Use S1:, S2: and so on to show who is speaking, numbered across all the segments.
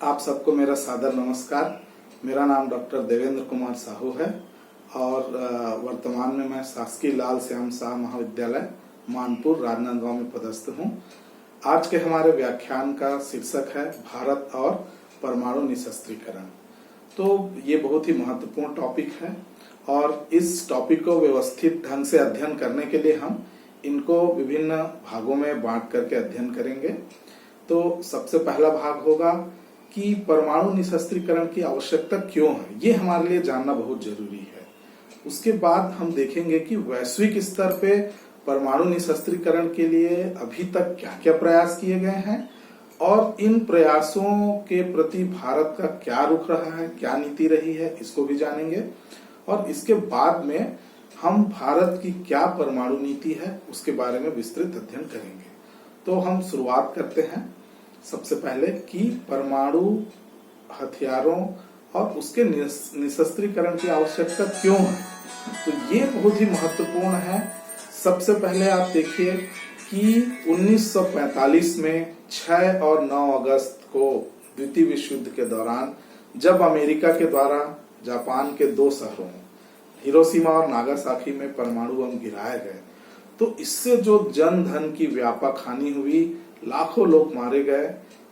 S1: आप सबको मेरा सादर नमस्कार। मेरा नाम डॉक्टर देवेंद्र कुमार साहू है और वर्तमान में मैं शासकीय लाल श्याम शाह महाविद्यालय मानपुर राजनांदगांव में पदस्थ हूँ। आज के हमारे व्याख्यान का शीर्षक है भारत और परमाणु निशस्त्रीकरण। तो ये बहुत ही महत्वपूर्ण टॉपिक है और इस टॉपिक को व्यवस्थित ढंग से अध्ययन करने के लिए हम इनको विभिन्न भागों में बांट करके अध्ययन करेंगे। तो सबसे पहला भाग होगा कि परमाणु निशस्त्रीकरण की आवश्यकता क्यों है, ये हमारे लिए जानना बहुत जरूरी है। उसके बाद हम देखेंगे कि वैश्विक स्तर पे परमाणु निशस्त्रीकरण के लिए अभी तक क्या क्या प्रयास किए गए हैं और इन प्रयासों के प्रति भारत का क्या रुख रहा है, क्या नीति रही है, इसको भी जानेंगे। और इसके बाद में हम भारत की क्या परमाणु नीति है उसके बारे में विस्तृत अध्ययन करेंगे। तो हम शुरुआत करते हैं सबसे पहले कि परमाणु हथियारों और उसके निशस्त्रीकरण की आवश्यकता क्यों है। तो ये बहुत ही महत्वपूर्ण है। सबसे पहले आप देखिए कि 1945 में 6 और 9 अगस्त को द्वितीय विश्व युद्ध के दौरान जब अमेरिका के द्वारा जापान के 2 शहरों हिरोशिमा और नागासाकी में परमाणु बम गिराए गए, तो इससे जो जन धन की व्यापक हानि हुई, लाखों लोग मारे गए,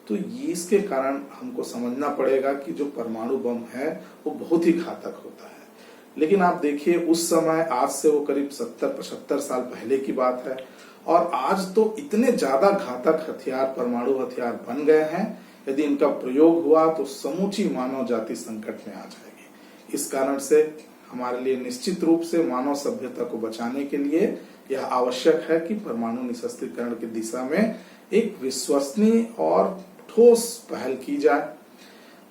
S1: तो इसके कारण हमको समझना पड़ेगा कि जो परमाणु बम है वो बहुत ही घातक होता है। लेकिन आप देखिए उस समय, आज से वो करीब 70-75 साल पहले की बात है, और आज तो इतने ज्यादा घातक हथियार, परमाणु हथियार बन गए हैं, यदि इनका प्रयोग हुआ तो समूची मानव जाति संकट में आ जाएगी। इस कारण से हमारे लिए निश्चित रूप से मानव सभ्यता को बचाने के लिए यह आवश्यक है कि परमाणु निशस्त्रीकरण की दिशा में एक विश्वसनीय और ठोस पहल की जाए।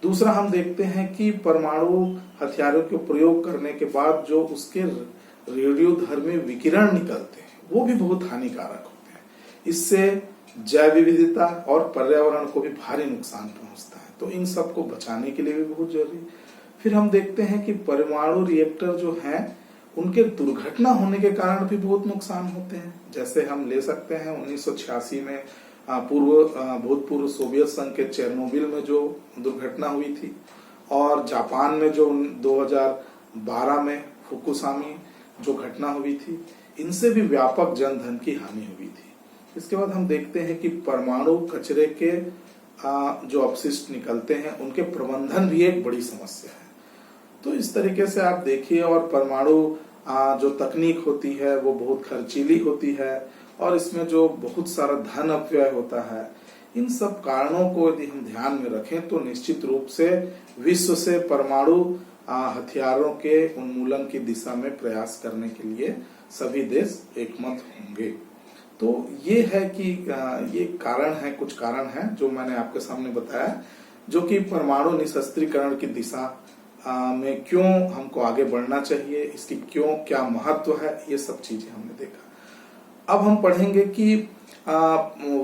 S1: दूसरा, हम देखते हैं कि परमाणु हथियारों के प्रयोग करने के बाद जो उसके रेडियोधर्मी विकिरण निकलते हैं वो भी बहुत हानिकारक होते हैं। इससे जैव विविधता और पर्यावरण को भी भारी नुकसान पहुंचता है। तो इन सबको बचाने के लिए भी बहुत जरूरी। फिर हम देखते हैं कि परमाणु रिएक्टर जो हैं उनके दुर्घटना होने के कारण भी बहुत नुकसान होते हैं। जैसे हम ले सकते हैं 1986 में भूतपूर्व सोवियत संघ के चेरनोबिल में जो दुर्घटना हुई थी, और जापान में जो 2012 में फुकुशिमा जो घटना हुई थी, इनसे भी व्यापक जन धन की हानि हुई थी। इसके बाद हम देखते हैं कि परमाणु कचरे के जो अपशिष्ट निकलते हैं उनके प्रबंधन भी एक बड़ी समस्या है। तो इस तरीके से आप देखिए, और परमाणु जो तकनीक होती है वो बहुत खर्चीली होती है और इसमें जो बहुत सारा धन अपव्यय होता है। इन सब कारणों को यदि हम ध्यान में रखें तो निश्चित रूप से विश्व से परमाणु हथियारों के उन्मूलन की दिशा में प्रयास करने के लिए सभी देश एकमत होंगे। तो ये है कि ये कारण है, कुछ कारण है जो मैंने आपके सामने बताया, जो कि परमाणु निशस्त्रीकरण की दिशा में क्यों हमको आगे बढ़ना चाहिए, इसकी क्यों क्या महत्व है, ये सब चीजें हमने देखा। अब हम पढ़ेंगे कि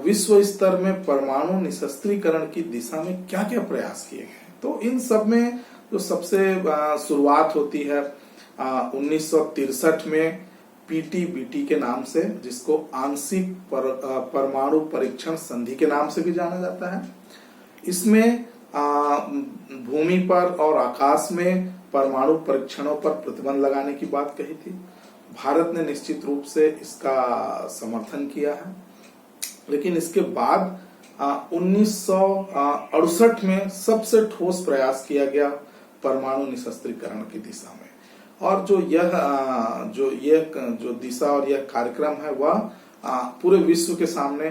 S1: विश्व स्तर में परमाणु निशस्त्रीकरण की दिशा में क्या क्या प्रयास किए गए। तो इन सब में जो सबसे शुरुआत होती है 1963 में पीटीबीटी के नाम से, जिसको आंशिक परमाणु परीक्षण संधि के नाम से भी जाना जाता है। इसमें भूमि पर और आकाश में परमाणु परीक्षणों पर प्रतिबंध लगाने की बात कही थी। भारत ने निश्चित रूप से इसका समर्थन किया है। लेकिन इसके बाद 1968 में सबसे ठोस प्रयास किया गया परमाणु निशस्त्रीकरण की दिशा में, और जो दिशा और यह कार्यक्रम है वह पूरे विश्व के सामने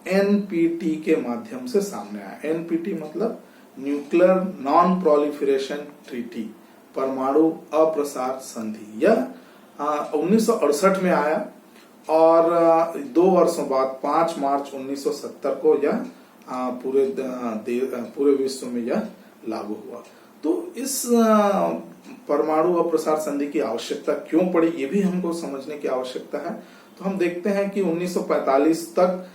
S1: एनपीटी के माध्यम से सामने आया। एनपीटी मतलब न्यूक्लियर नॉन प्रोलिफरेशन ट्रीटी, परमाणु अप्रसार संधि। यह 1968 में आया और 2 वर्षों बाद 5 मार्च 1970 को यह पूरे विश्व में यह लागू हुआ। तो इस परमाणु अप्रसार संधि की आवश्यकता क्यों पड़ी, ये भी हमको समझने की आवश्यकता है। तो हम देखते हैं कि 1945 तक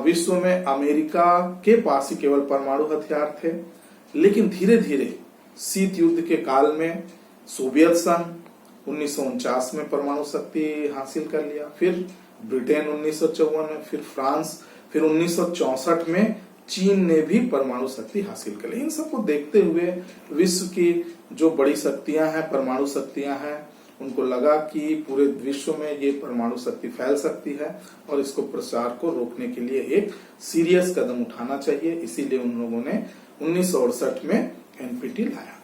S1: विश्व में अमेरिका के पास ही केवल परमाणु हथियार थे, लेकिन धीरे धीरे शीत युद्ध के काल में सोवियत संघ 1949 में परमाणु शक्ति हासिल कर लिया, फिर ब्रिटेन 1954 में, फिर फ्रांस, फिर 1964 में चीन ने भी परमाणु शक्ति हासिल कर ली। इन सबको देखते हुए विश्व की जो बड़ी शक्तियां हैं, परमाणु शक्तियां हैं, उनको लगा कि पूरे विश्व में ये परमाणु शक्ति फैल सकती है और इसको प्रसार को रोकने के लिए एक सीरियस कदम उठाना चाहिए। इसीलिए उन लोगों ने 1968 में एनपीटी लाया।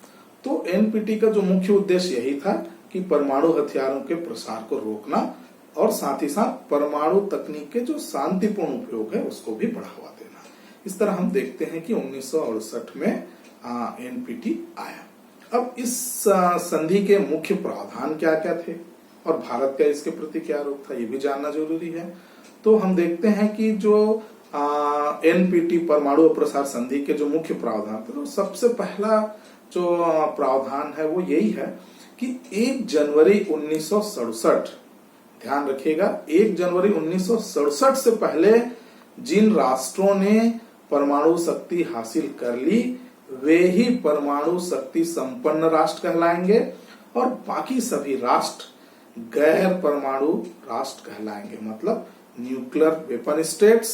S1: तो एनपीटी का जो मुख्य उद्देश्य यही था कि परमाणु हथियारों के प्रसार को रोकना और साथ ही साथ परमाणु तकनीक के जो शांतिपूर्ण उपयोग है उसको भी बढ़ावा देना। इस तरह हम देखते हैं कि 1968 में एनपीटी आया। अब इस संधि के मुख्य प्रावधान क्या क्या थे और भारत का इसके प्रति क्या रुख था, ये भी जानना जरूरी है। तो हम देखते हैं कि जो एनपीटी परमाणु प्रसार संधि के जो मुख्य प्रावधान थे, तो सबसे पहला जो प्रावधान है वो यही है कि 1 जनवरी 1967, ध्यान रखिएगा, 1 जनवरी 1967 से पहले जिन राष्ट्रों ने परमाणु शक्ति हासिल कर ली वे ही परमाणु शक्ति संपन्न राष्ट्र कहलाएंगे और बाकी सभी राष्ट्र गैर परमाणु राष्ट्र कहलाएंगे। मतलब न्यूक्लियर वेपन स्टेट्स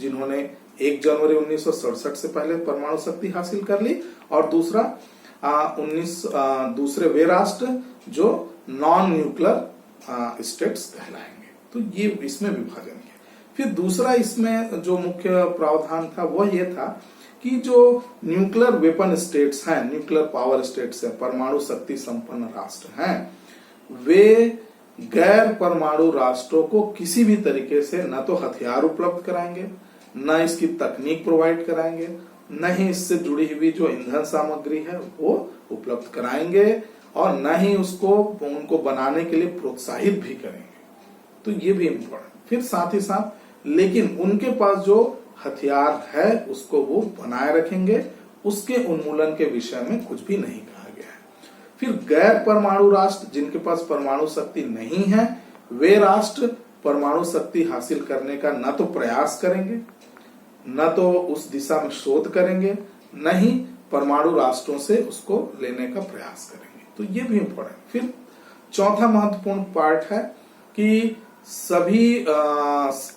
S1: जिन्होंने 1 जनवरी 1967 से पहले परमाणु शक्ति हासिल कर ली और दूसरे वे राष्ट्र जो नॉन न्यूक्लियर स्टेट्स कहलाएंगे। तो ये इसमें विभाजन किया। फिर दूसरा इसमें जो मुख्य प्रावधान था वह ये था कि जो न्यूक्लियर वेपन स्टेट्स हैं, न्यूक्लियर पावर स्टेट्स हैं, परमाणु शक्ति संपन्न राष्ट्र हैं, वे गैर परमाणु राष्ट्रों को किसी भी तरीके से न तो हथियार उपलब्ध कराएंगे, न इसकी तकनीक प्रोवाइड कराएंगे, न ही इससे जुड़ी हुई जो ईंधन सामग्री है वो उपलब्ध कराएंगे और न ही उनको बनाने के लिए प्रोत्साहित भी करेंगे। तो ये भी इम्पोर्टेंट। फिर साथ ही साथ लेकिन उनके पास जो हथियार है उसको वो बनाए रखेंगे, उसके उन्मूलन के विषय में कुछ भी नहीं कहा गया है। फिर गैर परमाणु राष्ट्र जिनके पास परमाणु शक्ति नहीं है वे राष्ट्र परमाणु शक्ति हासिल करने का न तो प्रयास करेंगे, न तो उस दिशा में शोध करेंगे, न ही परमाणु राष्ट्रों से उसको लेने का प्रयास करेंगे। तो ये भी इम्पोर्टेंट। फिर चौथा महत्वपूर्ण पार्ट है कि सभी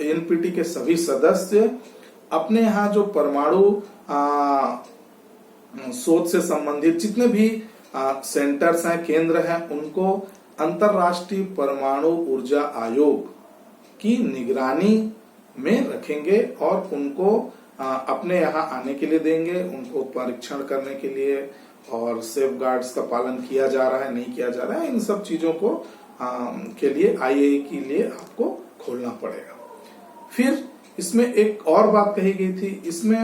S1: एनपीटी के सभी सदस्य अपने यहाँ जो परमाणु शोध से संबंधित जितने भी सेंटर्स हैं, केंद्र हैं, उनको अंतरराष्ट्रीय परमाणु ऊर्जा आयोग की निगरानी में रखेंगे और उनको अपने यहाँ आने के लिए देंगे, उनको परीक्षण करने के लिए और सेफ गार्ड्स का पालन किया जा रहा है नहीं किया जा रहा है, इन सब चीजों को के लिए आईएए के लिए आपको खोलना पड़ेगा। फिर इसमें एक और बात कही गई थी, इसमें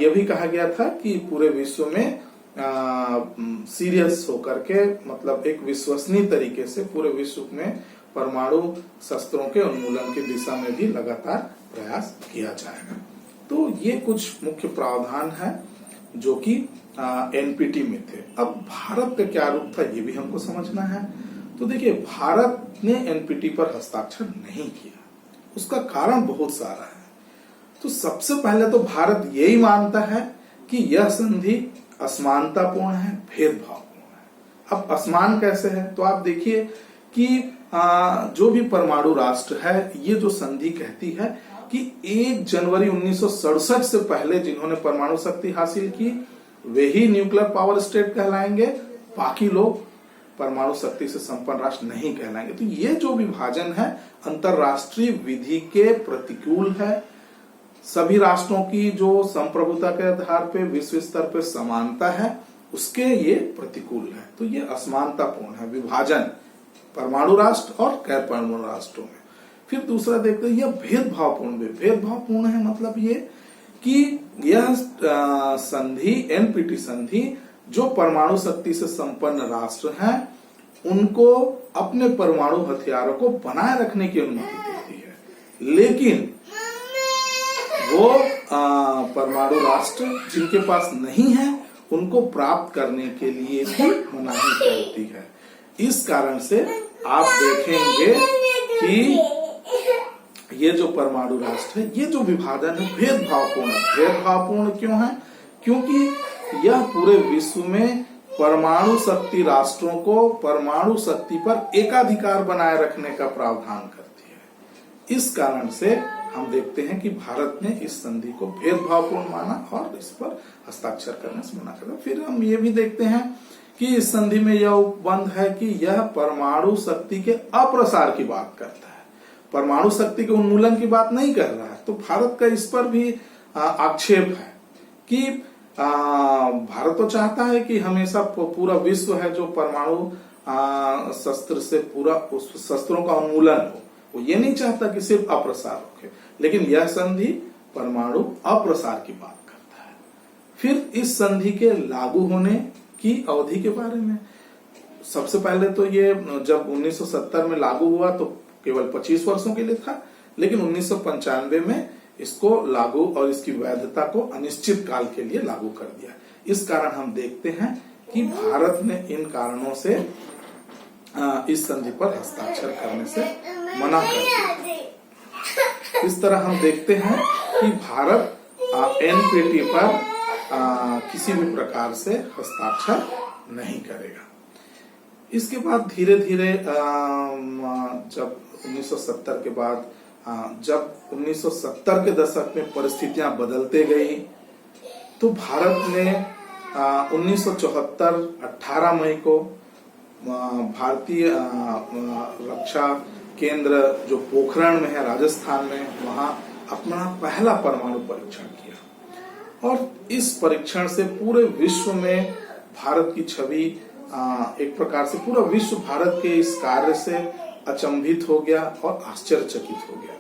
S1: यह भी कहा गया था कि पूरे विश्व में सीरियस होकर के मतलब एक विश्वसनीय तरीके से पूरे विश्व में परमाणु शस्त्रों के उन्मूलन की दिशा में भी लगातार प्रयास किया जाएगा। तो ये कुछ मुख्य प्रावधान है जो कि एनपीटी में थे। अब भारत का क्या रूप था ये भी हमको समझना है। तो देखिए, भारत ने एनपीटी पर हस्ताक्षर नहीं किया, उसका कारण बहुत सारा है। तो सबसे पहले तो भारत यही मानता है कि यह संधि असमानतापूर्ण है, भेदभावपूर्ण है। अब असमान कैसे है, तो आप देखिए कि जो भी परमाणु राष्ट्र है, ये जो संधि कहती है कि 1 जनवरी 1967 से पहले जिन्होंने परमाणु शक्ति हासिल की वे ही न्यूक्लियर पावर स्टेट कहलाएंगे, बाकी लोग परमाणु शक्ति से संपन्न राष्ट्र नहीं कहलाएंगे। तो ये जो विभाजन है अंतरराष्ट्रीय विधि के प्रतिकूल है। सभी राष्ट्रों की जो संप्रभुता के आधार पे विश्व स्तर पे समानता है उसके ये प्रतिकूल है। तो ये असमानतापूर्ण है विभाजन परमाणु राष्ट्र और गैर परमाणु राष्ट्रों में। फिर दूसरा देखते हैं यह भेदभावपूर्ण है, मतलब ये कि यह संधि एनपीटी संधि जो परमाणु शक्ति से संपन्न राष्ट्र हैं उनको अपने परमाणु हथियारों को बनाए रखने की अनुमति देती है, लेकिन वो परमाणु राष्ट्र जिनके पास नहीं है उनको प्राप्त करने के लिए भी मनाही करती है। इस कारण से आप देखेंगे कि ये जो परमाणु राष्ट्र है, ये जो विभाजन है भेदभावपूर्ण क्यों है? क्योंकि यह पूरे विश्व में परमाणु शक्ति राष्ट्रों को परमाणु शक्ति पर एकाधिकार बनाए रखने का प्रावधान करती है। इस कारण से हम देखते हैं कि भारत ने इस संधि को भेदभावपूर्ण माना और इस पर हस्ताक्षर करने से मना कर। फिर हम ये भी देखते हैं कि इस संधि में यह उपबंध है कि यह परमाणु शक्ति के अप्रसार की बात करता है, परमाणु शक्ति के उन्मूलन की बात नहीं कर रहा है। तो भारत का इस पर भी आक्षेप है कि भारत तो चाहता है कि हमेशा पूरा विश्व है जो परमाणु शस्त्र से पूरा उस शस्त्रों का उन्मूलन हो, वो ये नहीं चाहता कि सिर्फ अप्रसार हो, लेकिन यह संधि परमाणु अप्रसार की बात करता है। फिर इस संधि के लागू होने की अवधि के बारे में, सबसे पहले तो ये जब 1970 में लागू हुआ तो केवल 25 वर्षों के लिए था, लेकिन 1995 में इसको लागू और इसकी वैधता को अनिश्चित काल के लिए लागू कर दिया। इस कारण हम देखते हैं कि भारत ने इन कारणों से इस संधि पर हस्ताक्षर करने से मना कर दिया। इस तरह हम देखते हैं कि भारत एनपीटी पर किसी भी प्रकार से हस्ताक्षर नहीं करेगा। इसके बाद धीरे धीरे जब 1970 के बाद जब 1970 के दशक में परिस्थितियां बदलते गई तो भारत ने 1974 18 मई को भारतीय रक्षा केंद्र जो पोखरण में है राजस्थान में, वहां अपना पहला परमाणु परीक्षण किया और इस परीक्षण से पूरे विश्व में भारत की छवि एक प्रकार से पूरा विश्व भारत के इस कार्य से अचंभित हो गया और आश्चर्यचकित हो गया।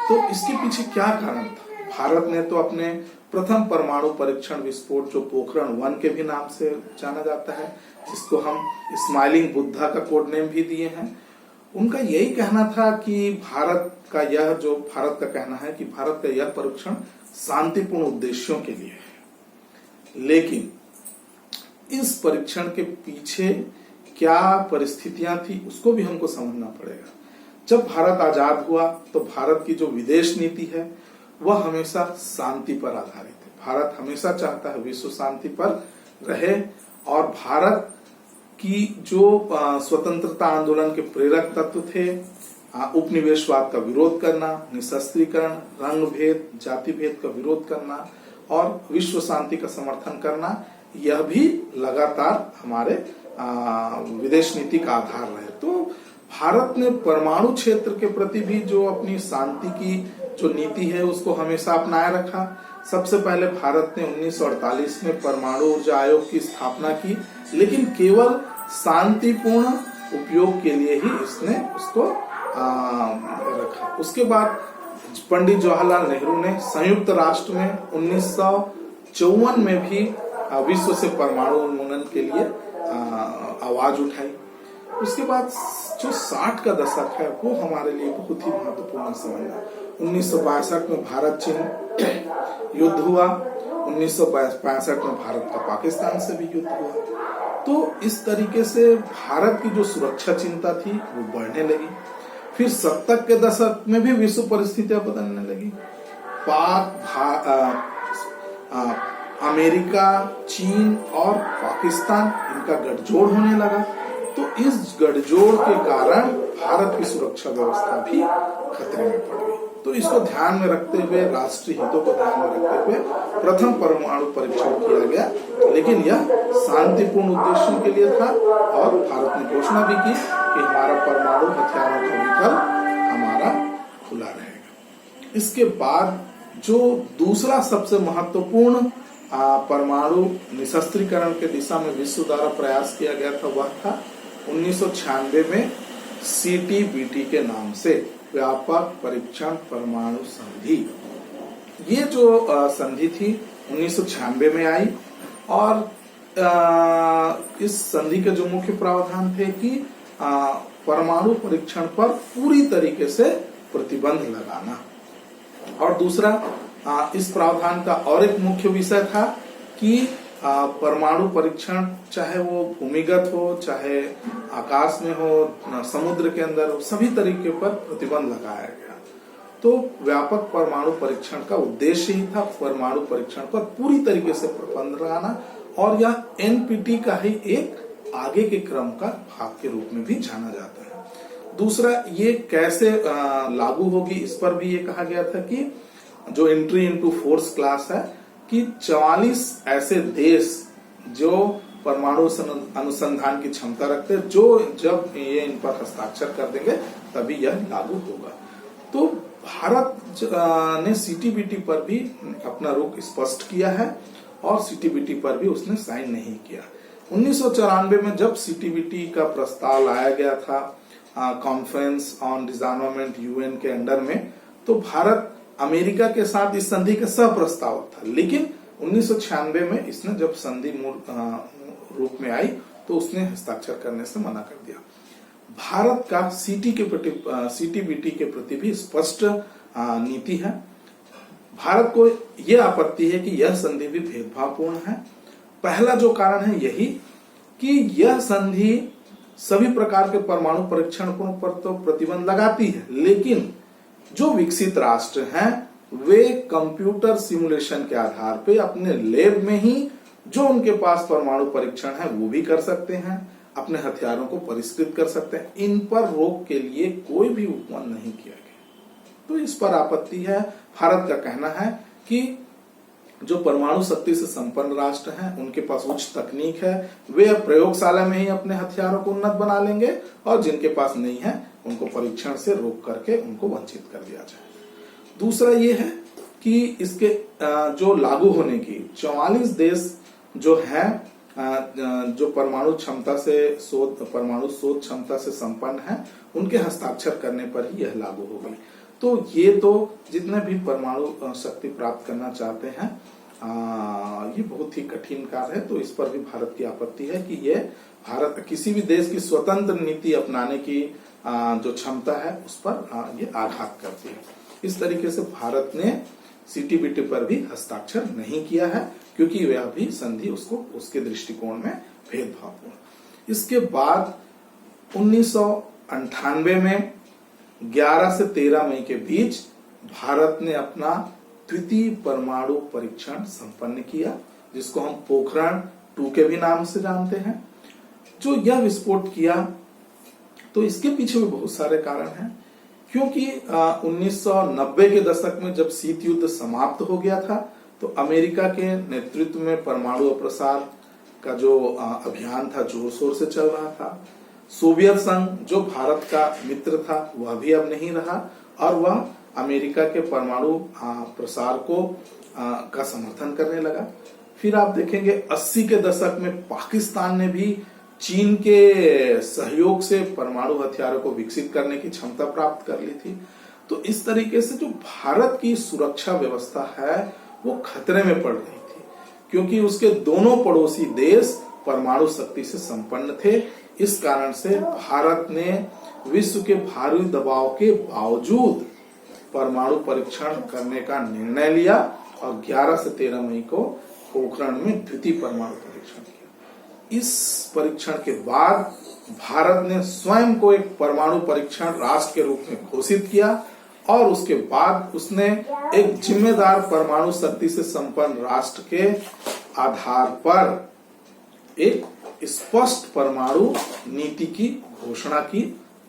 S1: तो इसके पीछे क्या कारण था? भारत ने तो अपने प्रथम परमाणु परीक्षण विस्फोट जो पोखरण 1 के भी नाम से जाना जाता है, जिसको हम स्माइलिंग बुद्धा का कोड नेम भी दिए हैं, उनका यही कहना था कि भारत का कहना है कि भारत का यह परीक्षण शांतिपूर्ण उद्देश्यों के लिए है। लेकिन इस परीक्षण के पीछे क्या परिस्थितियां थी उसको भी हमको समझना पड़ेगा। जब भारत आजाद हुआ तो भारत की जो विदेश नीति है वह हमेशा शांति पर आधारित है। भारत हमेशा चाहता है विश्व शांति पर रहे और भारत की जो स्वतंत्रता आंदोलन के प्रेरक तत्व थे, उपनिवेशवाद का विरोध करना, निशस्त्रीकरण, रंग भेद, जाति भेद का विरोध करना और विश्व शांति का समर्थन करना, यह भी लगातार हमारे विदेश नीति का आधार रहे। तो भारत ने परमाणु क्षेत्र के प्रति भी जो अपनी शांति की जो नीति है उसको हमेशा अपनाए रखा। सबसे पहले भारत ने 1948 में परमाणु ऊर्जा आयोग की स्थापना की, लेकिन केवल शांतिपूर्ण उपयोग के लिए ही इसने उसको रखा। उसके बाद पंडित जवाहरलाल नेहरू ने संयुक्त राष्ट्र में 1954 में भी विश्व से परमाणु उन्मूलन के लिए आवाज उठाई। उसके बाद जो 60 का दशक है वो हमारे लिए बहुत ही महत्वपूर्ण समय है। 1962 में भारत चीन युद्ध हुआ, 1965 में भारत का पाकिस्तान से भी युद्ध हुआ। तो इस तरीके से भारत की जो सुरक्षा चिंता थी वो बढ़ने लगी। फिर 70 के दशक में भी विश्व परिस्थितियां बदलने लगी। अमेरिका, चीन और पाकिस्तान इनका गठजोड़ होने लगा। तो इस गठजोड़ के कारण भारत की सुरक्षा व्यवस्था भी खतरे में पड़ गई। तो इसको ध्यान में रखते हुए, राष्ट्रीय हितों को ध्यान में रखते हुए प्रथम परमाणु परीक्षण किया गया, लेकिन यह शांतिपूर्ण उद्देश्यों के लिए था और भारत ने घोषणा भी की कि हमारा परमाणु हथियारों का विकल्प हमारा खुला रहेगा। इसके बाद जो दूसरा सबसे महत्वपूर्ण परमाणु निशस्त्रीकरण के दिशा में विश्व द्वारा प्रयास किया गया था वह था 1996 में CTBT के नाम से व्यापक परीक्षण परमाणु संधि। ये जो संधि थी 1996 में आई और इस संधि के जो मुख्य प्रावधान थे कि परमाणु परीक्षण पर पूरी तरीके से प्रतिबंध लगाना, और दूसरा इस प्रावधान का और एक मुख्य विषय था कि परमाणु परीक्षण चाहे वो भूमिगत हो, चाहे आकाश में हो, समुद्र के अंदर हो, सभी तरीके पर प्रतिबंध लगाया गया। तो व्यापक परमाणु परीक्षण का उद्देश्य ही था परमाणु परीक्षण पर पूरी तरीके से प्रतिबंध लगाना, और यह NPT का ही एक आगे के क्रम का भाग के रूप में भी जाना जाता है। दूसरा, ये कैसे लागू होगी, इस पर भी ये कहा गया था कि जो एंट्री इनटू फोर्स क्लास है कि 44 ऐसे देश जो परमाणु अनुसंधान की क्षमता रखते हैं, जो जब ये इन पर हस्ताक्षर कर देंगे तभी यह लागू होगा। तो भारत ने सीटीबीटी पर भी अपना रुख स्पष्ट किया है और सीटीबीटी पर भी उसने साइन नहीं किया। 1994 में जब सीटीबीटी का प्रस्ताव लाया गया था कॉन्फ्रेंस ऑन डिसआर्मामेंट यूएन के अंडर में, तो भारत अमेरिका के साथ इस संधि का सह प्रस्तावक था, लेकिन 1996 में इसने जब संधि रूप में आई तो उसने हस्ताक्षर करने से मना कर दिया। भारत का सीटीबीटी के प्रति भी स्पष्ट नीति है। भारत को यह आपत्ति है कि यह संधि भी भेदभावपूर्ण है। पहला जो कारण है यही कि यह संधि सभी प्रकार के परमाणु परीक्षणों पर तो प्रतिबंध लगाती है, लेकिन जो विकसित राष्ट्र हैं वे कंप्यूटर सिमुलेशन के आधार पे अपने लैब में ही जो उनके पास परमाणु परीक्षण है वो भी कर सकते हैं, अपने हथियारों को परिष्कृत कर सकते हैं। इन पर रोक के लिए कोई भी उपवन नहीं किया गया, तो इस पर आपत्ति है। भारत का कहना है कि जो परमाणु शक्ति से संपन्न राष्ट्र हैं उनके पास उच्च तकनीक है, वे प्रयोगशाला में ही अपने हथियारों को उन्नत बना लेंगे, और जिनके पास नहीं है उनको परीक्षण से रोक करके उनको वंचित कर दिया जाए। दूसरा ये है कि इसके जो लागू होने की 44 देश जो है जो परमाणु शोध क्षमता से संपन्न है, उनके हस्ताक्षर करने पर ही यह लागू होगी। तो ये तो जितने भी परमाणु शक्ति प्राप्त करना चाहते हैं ये बहुत ही कठिन कार्य है, तो इस पर भी भारत की आपत्ति है कि ये भारत किसी भी देश की स्वतंत्र नीति अपनाने की जो क्षमता है उस पर ये आघात करती है। इस तरीके से भारत ने सीटीबीटी पर भी हस्ताक्षर नहीं किया है, क्योंकि वह भी संधि उसके दृष्टिकोण में भेदभावपूर्ण। इसके बाद 1998 में 11 से 13 मई के बीच भारत ने अपना द्वितीय परमाणु परीक्षण संपन्न किया, जिसको हम पोखरण 2 के भी नाम से जानते हैं। जो यह विस्फोट किया तो इसके पीछे भी बहुत सारे कारण हैं, क्योंकि 1990 के दशक में जब शीत युद्ध समाप्त हो गया था तो अमेरिका के नेतृत्व में परमाणु अप्रसार का जो अभियान था जोर शोर से चल रहा था। सोवियत संघ जो भारत का मित्र था वह भी अब नहीं रहा, और वह अमेरिका के परमाणु प्रसार का समर्थन करने लगा। फिर आप देखेंगे 80 के दशक में पाकिस्तान ने भी चीन के सहयोग से परमाणु हथियारों को विकसित करने की क्षमता प्राप्त कर ली थी। तो इस तरीके से जो भारत की सुरक्षा व्यवस्था है वो खतरे में पड़ रही थी, क्योंकि उसके दोनों पड़ोसी देश परमाणु शक्ति से संपन्न थे। इस कारण से भारत ने विश्व के भारी दबाव के बावजूद परमाणु परीक्षण करने का निर्णय लिया और 11 से 13 मई को पोखरण में द्वितीय परमाणु परीक्षण किया। इस परीक्षण के बाद भारत ने स्वयं को एक परमाणु परीक्षण राष्ट्र के रूप में घोषित किया, और उसके बाद उसने एक जिम्मेदार परमाणु शक्ति से संपन्न राष्ट्र के आधार पर एक स्पष्ट परमाणु नीति की घोषणा की,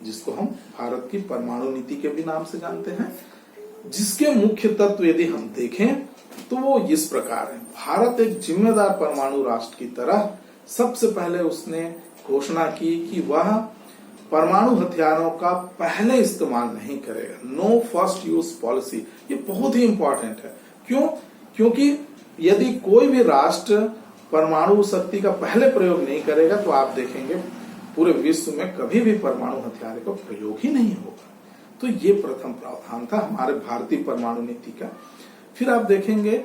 S1: जिसको हम भारत की परमाणु नीति के भी नाम से जानते हैं, जिसके मुख्य तत्व यदि हम देखें तो वो इस प्रकार है। भारत एक जिम्मेदार परमाणु राष्ट्र की तरह सबसे पहले उसने घोषणा की कि वह परमाणु हथियारों का पहले इस्तेमाल नहीं करेगा। नो फर्स्ट यूज पॉलिसी, ये बहुत ही इंपॉर्टेंट है। क्यों? क्योंकि यदि कोई भी राष्ट्र परमाणु शक्ति का पहले प्रयोग नहीं करेगा तो आप देखेंगे पूरे विश्व में कभी भी परमाणु हथियार का प्रयोग ही नहीं होगा। तो ये प्रथम प्रावधान था हमारे भारतीय परमाणु नीति का। फिर आप देखेंगे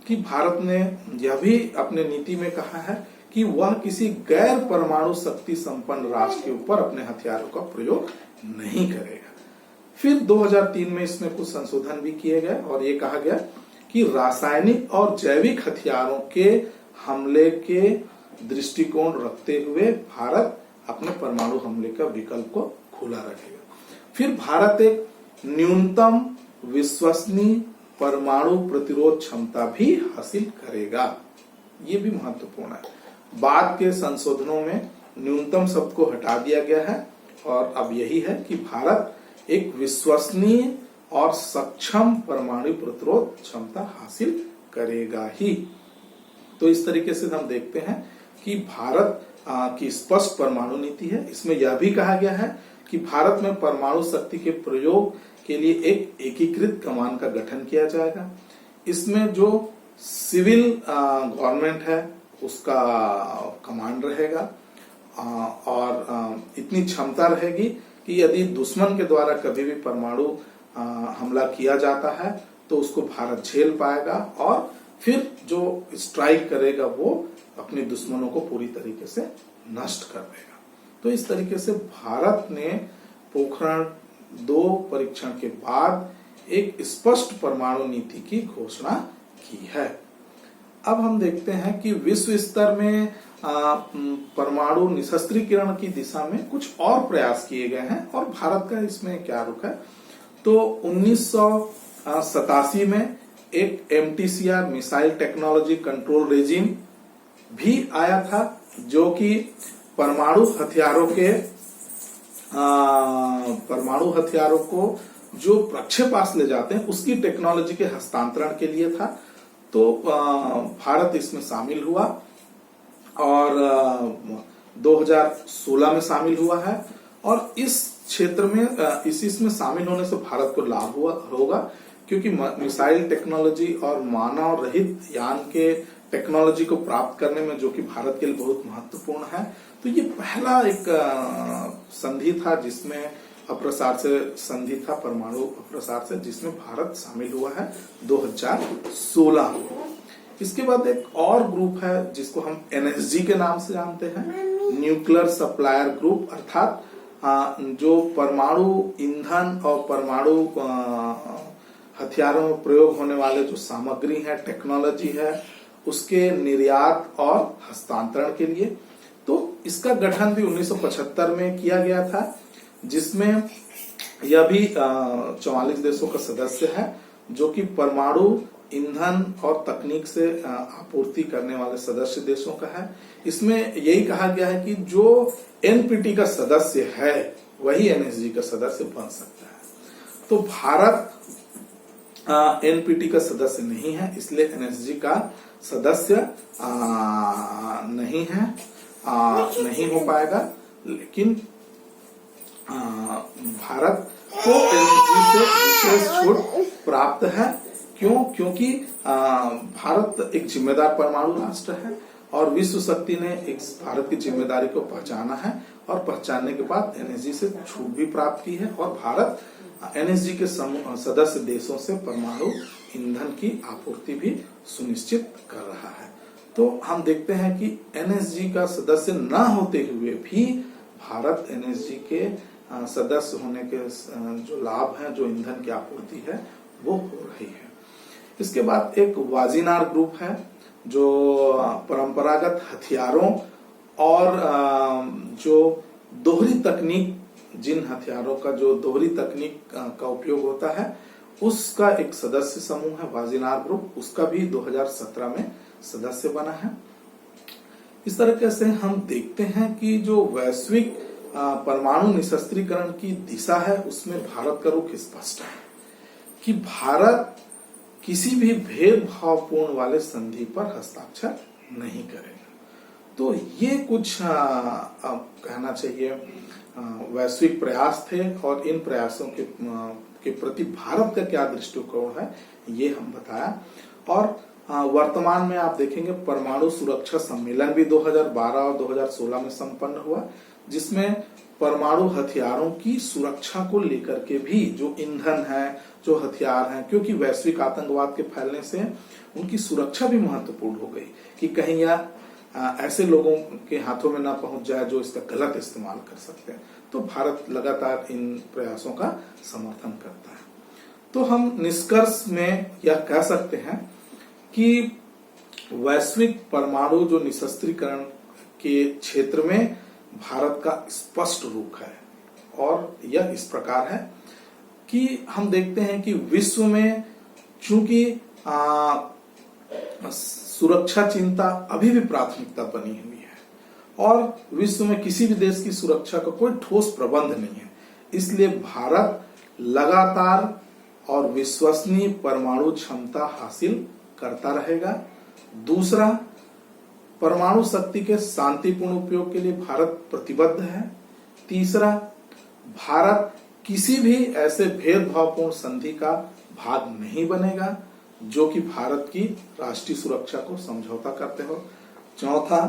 S1: कि भारत ने यह भी अपने नीति में कहा है कि वह किसी गैर परमाणु शक्ति संपन्न राष्ट्र के ऊपर अपने हथियारों का प्रयोग नहीं करेगा। फिर 2003 में इसमें कुछ संशोधन भी किए गए और ये कहा गया कि रासायनिक और जैविक हथियारों के हमले के दृष्टिकोण रखते हुए भारत अपने परमाणु हमले का विकल्प को खुला रखेगा। फिर भारत एक न्यूनतम विश्वसनीय परमाणु प्रतिरोध क्षमता भी हासिल करेगा। ये भी महत्वपूर्ण है। बाद के संशोधनों में न्यूनतम शब्द को हटा दिया गया है और अब यही है कि भारत एक विश्वसनीय और सक्षम परमाणु प्रतिरोध क्षमता हासिल करेगा ही। तो इस तरीके से हम देखते हैं कि भारत की स्पष्ट परमाणु नीति है। इसमें यह भी कहा गया है कि भारत में परमाणु शक्ति के प्रयोग के लिए एक एकीकृत कमान का गठन किया जाएगा। इसमें जो सिविल गवर्नमेंट है उसका कमांड रहेगा और इतनी क्षमता रहेगी कि यदि दुश्मन के द्वारा कभी भी परमाणु हमला किया जाता है तो उसको भारत झेल पाएगा और फिर जो स्ट्राइक करेगा वो अपने दुश्मनों को पूरी तरीके से नष्ट कर देगा। तो इस तरीके से भारत ने पोखरण 2 परीक्षण के बाद एक स्पष्ट परमाणु नीति की घोषणा की है। अब हम देखते हैं कि विश्व स्तर में परमाणु निशस्त्रीकरण की दिशा में कुछ और प्रयास किए गए हैं और भारत का इसमें क्या रुख है। तो 1987 में एक MTCR missile technology control regime भी आया था जो कि परमाणु हथियारों को जो प्रक्षेपास्त्र ले जाते हैं उसकी टेक्नोलॉजी के हस्तांतरण के लिए था। तो भारत इसमें शामिल हुआ और 2016 में शामिल हुआ है और इस क्षेत्र में इसमें शामिल होने से भारत को लाभ होगा क्योंकि मिसाइल टेक्नोलॉजी और मानव रहित यान के टेक्नोलॉजी को प्राप्त करने में जो कि भारत के लिए बहुत महत्वपूर्ण है। तो ये पहला एक संधि था जिसमें अप्रसार से संधि था परमाणु अप्रसार से जिसमें भारत शामिल हुआ है 2016 में। इसके बाद एक और ग्रुप है जिसको हम NSG के नाम से जानते हैं, न्यूक्लियर सप्लायर ग्रुप, अर्थात जो परमाणु ईंधन और परमाणु हथियारों में प्रयोग होने वाले जो सामग्री है, टेक्नोलॉजी है, उसके निर्यात और हस्तांतरण के लिए। तो इसका गठन भी 1975 में किया गया था जिसमें यह भी 44 देशों का सदस्य है जो कि परमाणु ईंधन और तकनीक से आपूर्ति करने वाले सदस्य देशों का है। इसमें यही कहा गया है कि जो NPT का सदस्य है वही NSG का सदस्य बन सकता है। तो भारत NPT का सदस्य नहीं है इसलिए NSG का सदस्य नहीं है, नहीं हो पाएगा। लेकिन भारत को NSG से विशेष छूट प्राप्त है। क्यों? क्योंकि भारत एक जिम्मेदार परमाणु राष्ट्र है और विश्व शक्ति ने एक भारत की जिम्मेदारी को पहचाना है और पहचानने के बाद NSG से छूट भी प्राप्त की है और भारत NSG के सदस्य देशों से परमाणु ईंधन की आपूर्ति भी सुनिश्चित कर रहा है। तो हम देखते हैं कि NSG का सदस्य न होते हुए भी भारत NSG के सदस्य होने के जो लाभ हैं, जो ईंधन की आपूर्ति है वो हो रही है। इसके बाद एक वाजिनार ग्रुप है जो परंपरागत हथियारों और जो दोहरी तकनीक, जिन हथियारों का जो दोहरी तकनीक का उपयोग होता है उसका एक सदस्य समूह है वाजिनार ग्रुप, उसका भी 2017 में सदस्य बना है। इस तरीके से हम देखते हैं कि जो वैश्विक परमाणु निशस्त्रीकरण की दिशा है उसमें भारत का रुख स्पष्ट है कि भारत किसी भी भेदभावपूर्ण वाले संधि पर हस्ताक्षर नहीं करेगा। तो ये कुछ कहना चाहिए वैश्विक प्रयास थे और इन प्रयासों के प्रति भारत का क्या दृष्टिकोण है ये हम बताया। और वर्तमान में आप देखेंगे परमाणु सुरक्षा सम्मेलन भी 2012 और 2016 में संपन्न हुआ जिसमें परमाणु हथियारों की सुरक्षा को लेकर के भी जो ईंधन है, जो हथियार हैं, क्योंकि वैश्विक आतंकवाद के फैलने से उनकी सुरक्षा भी महत्वपूर्ण हो गई कि कहीं यह ऐसे लोगों के हाथों में ना पहुंच जाए जो इसका गलत इस्तेमाल कर सकते हैं। तो भारत लगातार इन प्रयासों का समर्थन करता है। तो हम निष्कर्ष में यह कह सकते हैं कि वैश्विक परमाणु जो निशस्त्रीकरण के क्षेत्र में भारत का स्पष्ट रुख है और यह इस प्रकार है कि हम देखते हैं कि विश्व में चूंकि सुरक्षा चिंता अभी भी प्राथमिकता बनी हुई है और विश्व में किसी भी देश की सुरक्षा का कोई ठोस प्रबंध नहीं है। इसलिए भारत लगातार और विश्वसनीय परमाणु क्षमता हासिल करता रहेगा। दूसरा, परमाणु शक्ति के शांतिपूर्ण उपयोग के लिए भारत प्रतिबद्ध है। तीसरा, भारत किसी भी ऐसे भेदभावपूर्ण संधि का भाग नहीं बनेगा जो कि भारत की राष्ट्रीय सुरक्षा को समझौता करते हो। चौथा,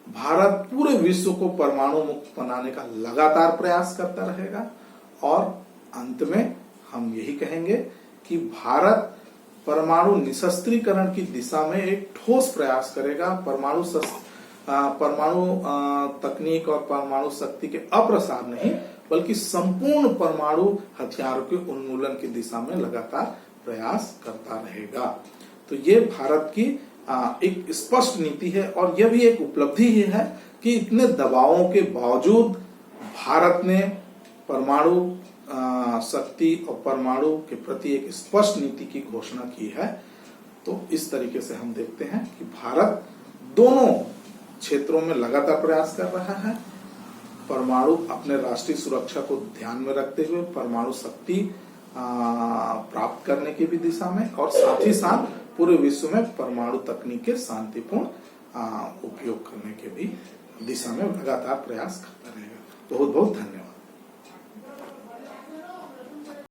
S1: भारत पूरे विश्व को परमाणु मुक्त बनाने का लगातार प्रयास करता रहेगा। और अंत में हम यही कहेंगे कि भारत परमाणु निशस्त्रीकरण की दिशा में एक ठोस प्रयास करेगा। परमाणु तकनीक और परमाणु शक्ति के अप्रसार नहीं, बल्कि संपूर्ण परमाणु हथियारों के उन्मूलन की दिशा में लगातार प्रयास करता रहेगा। तो ये भारत की एक स्पष्ट नीति है और यह भी एक उपलब्धि ही है कि इतने दबावों के बावजूद भारत ने परमाणु शक्ति और परमाणु के प्रति एक स्पष्ट नीति की घोषणा की है। तो इस तरीके से हम देखते हैं कि भारत दोनों क्षेत्रों में लगातार प्रयास कर रहा है। परमाणु अपने राष्ट्रीय सुरक्षा को ध्यान में रखते हुए परमाणु शक्ति प्राप्त करने की भी दिशा में, और साथ ही साथ पूरे विश्व में परमाणु तकनीक के शांतिपूर्ण उपयोग करने के भी दिशा में लगातार प्रयास करता रहेगा। बहुत बहुत धन्यवाद।